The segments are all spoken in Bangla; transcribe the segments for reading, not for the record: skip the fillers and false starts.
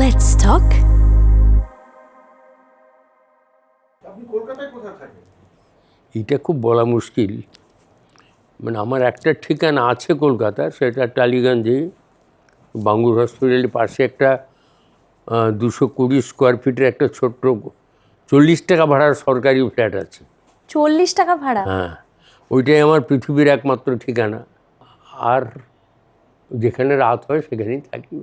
Let's talk. এটা খুব বলা মুশকিল, মানে আমার একটা ঠিকানা আছে কলকাতার, সেটা টালিগঞ্জে বাঙ্গুর হসপিটালের পাশে একটা 220 স্কোয়ার ফিটের একটা ছোট্ট 40 টাকা ভাড়ার সরকারি ফ্ল্যাট আছে। 40 টাকা ভাড়া? হ্যাঁ, ওইটাই আমার পৃথিবীর একমাত্র ঠিকানা। আর যেখানে রাত হয় সেখানেই থাকি।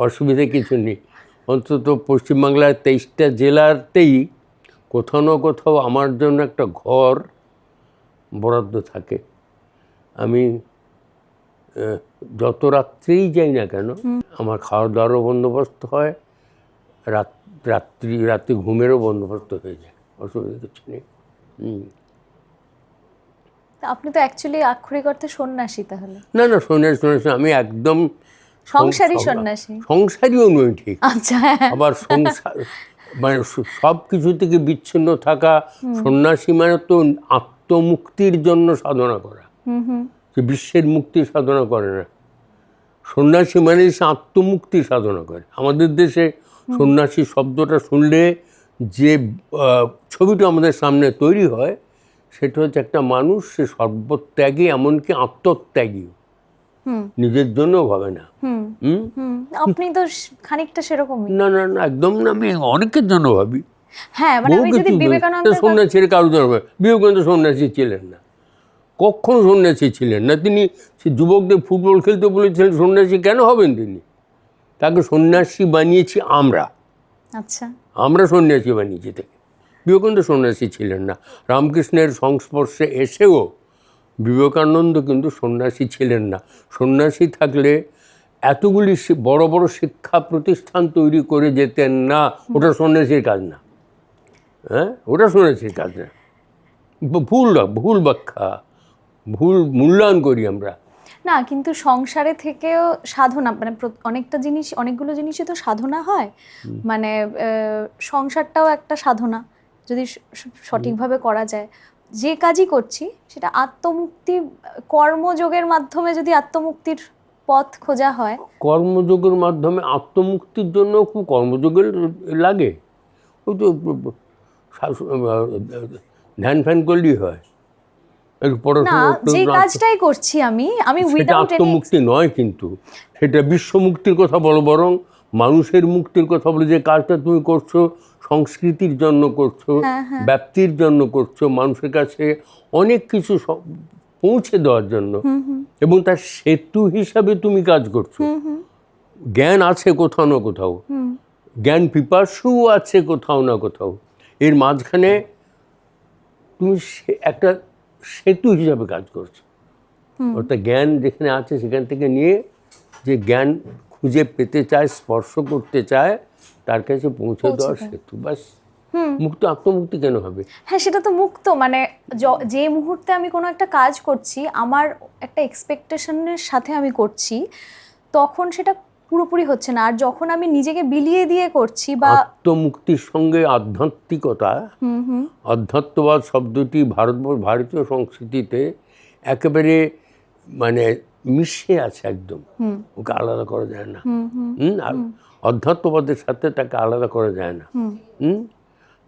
অসুবিধা কিছু নেই। অন্তত পশ্চিমবাংলার 23টা জেলাতেই কোথাও না কোথাও আমার জন্য একটা ঘর বরাদ্দ থাকে। আমি যত রাত্রেই যাই না কেন, আমার খাওয়া দাওয়ারও বন্দোবস্ত হয়, রাত্রি ঘুমেরও বন্দোবস্ত হয়ে যায়, অসুবিধা কিছু নেই। আপনি তো অ্যাকচুয়ালি আক্ষরিক অর্থে সন্ন্যাসী তাহলে? না না, সন্ন্যাসী আমি একদম সংসারী সন্ন্যাসী। সংসারীও নই ঠিক। আচ্ছা, আবার সংসার মানে সব কিছু থেকে বিচ্ছিন্ন থাকা। সন্ন্যাসী মানে তো আত্মমুক্তির জন্য সাধনা করা, যে বিশ্বের মুক্তির সাধনা করে না। সন্ন্যাসী মানে সে আত্মমুক্তির সাধনা করে। আমাদের দেশে সন্ন্যাসী শব্দটা শুনলে যে ছবিটা আমাদের সামনে তৈরি হয়, সেটা হচ্ছে একটা মানুষ, সে সর্বত্যাগী, এমনকি আত্মত্যাগী, নিজের জন্য ভাবে না। আপনি তো খানিকটা সেরকমই। না না না, একদম না, আমি অনেকের জন্য ভাবি। হ্যাঁ, মানে আমি যদি বিবেকানন্দ সন্ন্যাসীর কারোর জন্য ভাবি। বিবেকানন্দ সন্ন্যাসী ছিলেন না, কখনো সন্ন্যাসী ছিলেন না। তিনি যুবকদের ফুটবল খেলতে বলেছিলেন, সন্ন্যাসী কেন হবেন তিনি? তাকে সন্ন্যাসী বানিয়েছি আমরা। আচ্ছা, আমরা সন্ন্যাসী বানিয়েছি তাকে। বিবেকানন্দ সন্ন্যাসী ছিলেন না। রামকৃষ্ণের সংস্পর্শে এসেও বিবেকানন্দ কিন্তু সন্ন্যাসী ছিলেন না। সন্ন্যাসী থাকলে এতগুলি বড় বড় শিক্ষা প্রতিষ্ঠান তৈরি করে যেতেন না। ওটা সন্ন্যাসীর কাজ না। হ্যাঁ, ওটা সন্ন্যাসীর কাজ না। ভুল ব্যাখ্যা, ভুল মূল্যায়ন করি আমরা। না, কিন্তু সংসারে থেকেও সাধনা, মানে অনেকগুলো জিনিসই তো সাধনা হয়। মানে সংসারটাও একটা সাধনা, যদি সঠিকভাবে করা যায়। যে কাজই করছি সেটা আত্মমুক্তি, কর্মযোগের মাধ্যমে যদি আত্মমুক্তির পথ খোঁজা হয়। কর্মযোগের মাধ্যমে আত্মমুক্তির জন্য খুব কর্মযোগের লাগে। ওই তো ধ্যান ফ্যান করলেই হয়। না, যে কাজটাই করছি আমি উইদাউট এনি আত্মমুক্তি নয়, কিন্তু সেটা বিশ্বমুক্তির কথা বলো, বরং মানুষের মুক্তির কথা বলো। যে কাজটা তুমি করছো সংস্কৃতির জন্য করছো, ব্যাপ্তির জন্য করছো, মানুষের কাছে অনেক কিছু পৌঁছে দেওয়ার জন্য, এবং তার সেতু হিসাবে তুমি কাজ করছো। জ্ঞান আছে কোথাও না কোথাও, জ্ঞান পিপাসু আছে কোথাও না কোথাও। এর মাঝখানে তুমি একটা সেতু হিসাবে কাজ করছো। অর্থাৎ জ্ঞান যেখানে আছে সেখান থেকে নিয়ে যে জ্ঞান খুঁজে পেতে চায়, স্পর্শ করতে চায়, তার কাছে পৌঁছে দেওয়ার সেতু। বাস, মুক্ত। আত্মমুক্তি কেন হবে? হ্যাঁ, সেটা তো মুক্ত। মানে যে মুহূর্তে আমি কোনো একটা কাজ করছি, আমার একটা এক্সপেকটেশনের সাথে আমি করছি, তখন সেটা পুরোপুরি হচ্ছে না। আর যখন আমি নিজেকে বিলিয়ে দিয়ে করছি, বা আত্মমুক্তির সঙ্গে আধ্যাত্মিকতা, আধ্যাত্মবাদ শব্দটি ভারতীয় সংস্কৃতিতে একেবারে মানে মিশে আছে একদম। ওকে আলাদা করা যায় না। আর আধ্যাত্মবাদের সাথে তাকে আলাদা করা যায় না।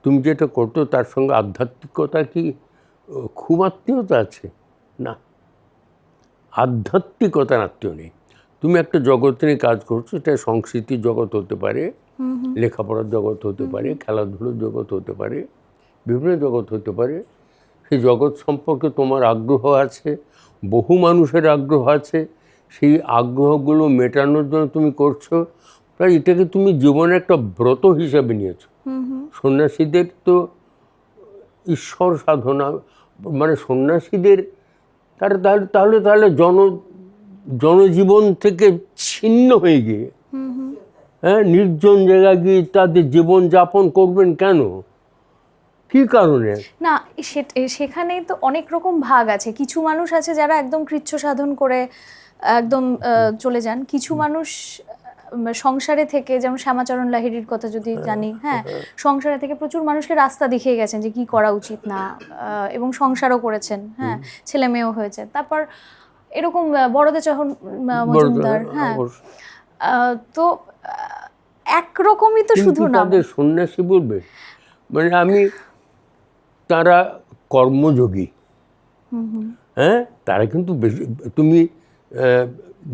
তুমি যেটা করতো তার সঙ্গে আধ্যাত্মিকতা কি খুব আত্মীয়তা আছে? না, আধ্যাত্মিকতার আত্মীয় নেই। তুমি একটা জগৎ নিয়ে কাজ করছো, এটা সংস্কৃতির জগৎ হতে পারে, লেখাপড়ার জগৎ হতে পারে, খেলাধুলোর জগৎ হতে পারে, বিভিন্ন জগৎ হতে পারে। সেই জগৎ সম্পর্কে তোমার আগ্রহ আছে, বহু মানুষের আগ্রহ আছে। সেই আগ্রহগুলো মেটানোর জন্য তুমি করছো। প্রায় এটাকে তুমি জীবনের একটা ব্রত হিসাবে নিয়েছো। সন্ন্যাসীদের তো ঈশ্বর সাধনা, মানে সন্ন্যাসীদের তাহলে জনজীবন থেকে ছিন্ন হয়ে গিয়ে, হ্যাঁ, নির্জন জায়গায় গিয়ে তাদের জীবন যাপন করবেন কেন? কি কারণে? না, সেখানেই তো অনেক রকম ভাগ আছে। কিছু মানুষ আছে যারা একদম কৃচ্ছ সাধন করে একদম চলে যান। কিছু মানুষ সংসারে থেকে, যেমন শ্যামাচরণ লাহিড়ীর কথা যদি জানি, হ্যাঁ, সংসারে থেকে প্রচুর মানুষকে রাস্তা দেখিয়ে গেছেন যে কি করা উচিত না, এবং সংসারও করেছেন, হ্যাঁ, ছেলে মেয়েও হয়েছে। তারপর এরকম বড়দেচরণ মজুমদার, হ্যাঁ, তো একরকমই তো শুধু না, তাদের সন্ন্যাসী বলবে, মানে আমি, তারা কর্মযোগী, হ্যাঁ, তারা কিন্তু বেশি, তুমি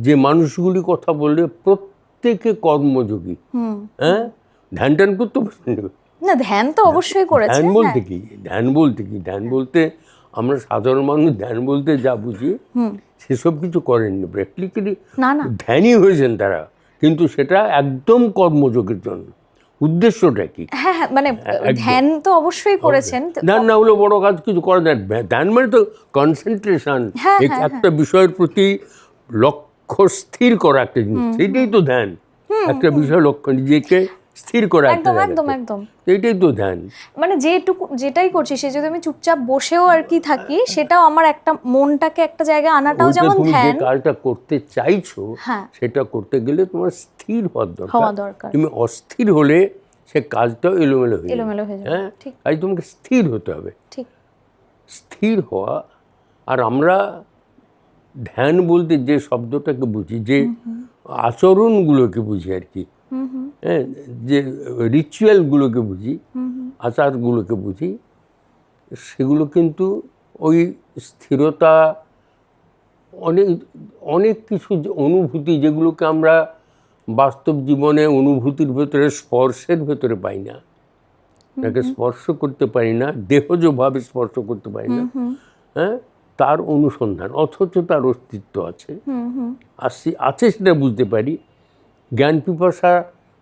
যে মানুষগুলি কথা বললে প্রত্যেকে কর্মযোগী, হ্যাঁ, ধ্যান টান করতে পারেন না, ধ্যান তো অবশ্যই করেছে। ধ্যান বলতে কি, ধ্যান বলতে কি, ধ্যান বলতে আমরা সাধারণ মানুষ ধ্যান বলতে যা বুঝি সেসব কিছু করেননি, প্র্যাকটিক্যালি ধ্যানই হয়েছেন তারা, কিন্তু সেটা একদম কর্মযোগের জন্য। উদ্দেশ্যটা কি? হ্যাঁ হ্যাঁ, মানে ধ্যান তো অবশ্যই করেছেন। ধ্যান না হলে বড় কাজ কিছু করা যায়। ধ্যান মানে তো কনসেন্ট্রেশন, একটা বিষয়ের প্রতি লক্ষ্য স্থির করা একটা জিনিস, সেইটাই তো ধ্যান। একটা বিষয় লক্ষ্য, নিজেকে স্থির করা, একদম একদম একদম, এইটাই তো ধ্যান। মানে যেটাই করছি সে যদি আমি চুপচাপ বসেও আর কি থাকি, সেটাও আমার একটা মনটাকে একটা জায়গায় আনাটাও যেমন ধ্যান। যে কাজটা করতে চাইছো সেটা করতে গেলে তোমার স্থির হওয়া দরকার। তুমি অস্থির হলে সে কাজটাও এলোমেলো হয়ে যাবে। হ্যাঁ, তাই তোমাকে স্থির হতে হবে, ঠিক, স্থির হওয়া। আর আমরা ধ্যান বলতে যে শব্দটাকে বুঝি, যে আচরণগুলোকে বুঝি আর কি, হ্যাঁ, যে রিচুয়ালগুলোকে বুঝি, আচারগুলোকে বুঝি, সেগুলো কিন্তু ওই স্থিরতা, অনেক অনেক কিছু অনুভূতি যেগুলোকে আমরা বাস্তব জীবনে অনুভূতির ভেতরে, স্পর্শের ভেতরে পাই না, তাকে স্পর্শ করতে পারি না, দেহজভাবে স্পর্শ করতে পারি না, হ্যাঁ, তার অনুসন্ধান, অথচ তার অস্তিত্ব আছে, আছে সেটা বুঝতে পারি। জ্ঞান পিপাসা,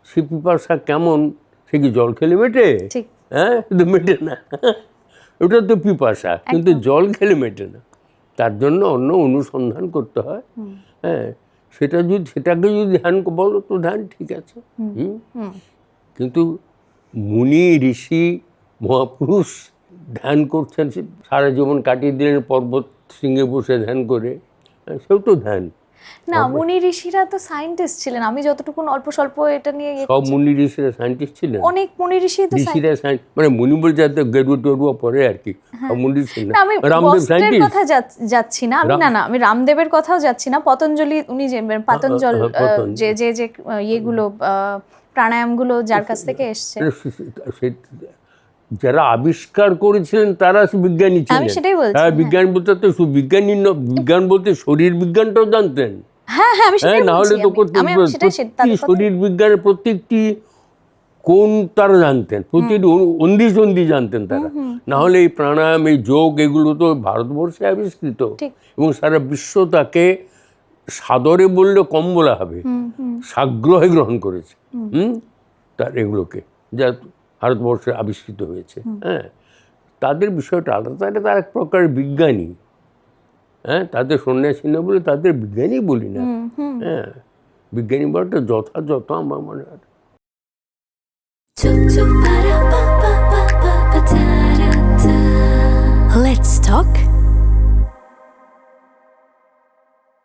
সে পিপাসা কেমন, সে কি জল খেলে মেটে? হ্যাঁ, কিন্তু মেটে না, ওটা তো পিপাসা, কিন্তু জল খেলে মেটে না, তার জন্য অন্য অনুসন্ধান করতে হয়। হ্যাঁ, সেটাকে যদি ধ্যান বলো তো ধ্যান ঠিক আছে, কিন্তু মুনি ঋষি মহাপুরুষ ধ্যান করছেন, সারা জীবন কাটিয়ে দিলেন পর্বত শৃঙ্গে বসে ধ্যান করে, সেও তো ধ্যান। না, মুনি ঋষিরা তো সায়েন্টিস্ট ছিলেন, আমি যতটুকু অল্প স্বল্প এটা নিয়ে। সব মুনি ঋষিরা সায়েন্টিস্ট ছিলেন? অনেক মুনি ঋষি তো মানে মুনি বলতে গেরুয়া টেরুয়া পরে আর কি, মুনি ছিলেন। আমি রামদেবের কথা যাচ্ছি না, আমি রামদেবের কথাও যাচ্ছি না, পতঞ্জলি, উনি যে পাতঞ্জল, যে যে যে ইয়েগুলো প্রাণায়ামগুলো যার কাছ থেকে এসছে, যারা আবিষ্কার করেছিলেন তারা বিজ্ঞানী ছিলেন। আমি সেটাই বলছি। হ্যাঁ, বিজ্ঞান বলতে তো বিজ্ঞানী, বিজ্ঞান বলতে শরীর বিজ্ঞানটাও জানতেন। হ্যাঁ হ্যাঁ, আমি সেটাই বলছি। না হলে তো প্রত্যেকটি শরীর বিজ্ঞানের প্রত্যেকটি কোন তারা জানতেন, প্রতিটি অন্দি জানতেন তারা। না হলে এই প্রাণায়াম, এই যোগ, এগুলো তো ভারতবর্ষে আবিষ্কৃত, এবং সারা বিশ্ব তাকে সাদরে বললে কম বলা হবে, সাগ্রহে গ্রহণ করেছে তার এগুলোকে, যা ভারতবর্ষে আবিষ্কৃত হয়েছে। হ্যাঁ, তাদের বিষয়টা আলাদা, তারা এক প্রকার বিজ্ঞানী। হ্যাঁ, তাদের সন্ন্যাসী না বলে তাদের বিজ্ঞানী বলি না। হ্যাঁ, বিজ্ঞানী বলাটা যথাযথ আমার মনে হয়। Let's talk